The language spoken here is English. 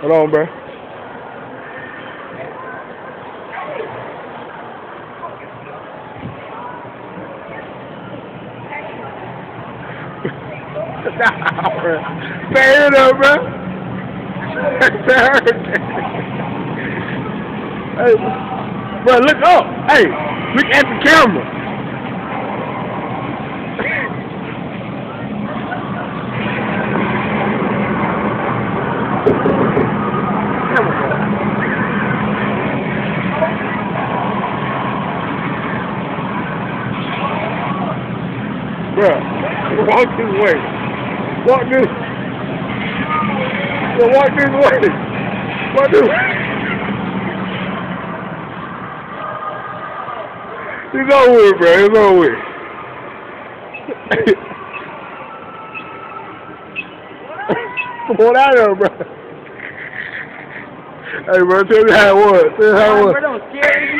Hold on, bro. Nah, bro. Stay in there, bro. Hey, bro, look up. Hey, look at the camera. Bro, walk this way. Walk this. Bro, walk this way. Walk this way. It's over with, bro. It's over with. Come on out there, bro. Hey, bro, tell me how it was. Tell me how it was. Bro, don't scare me.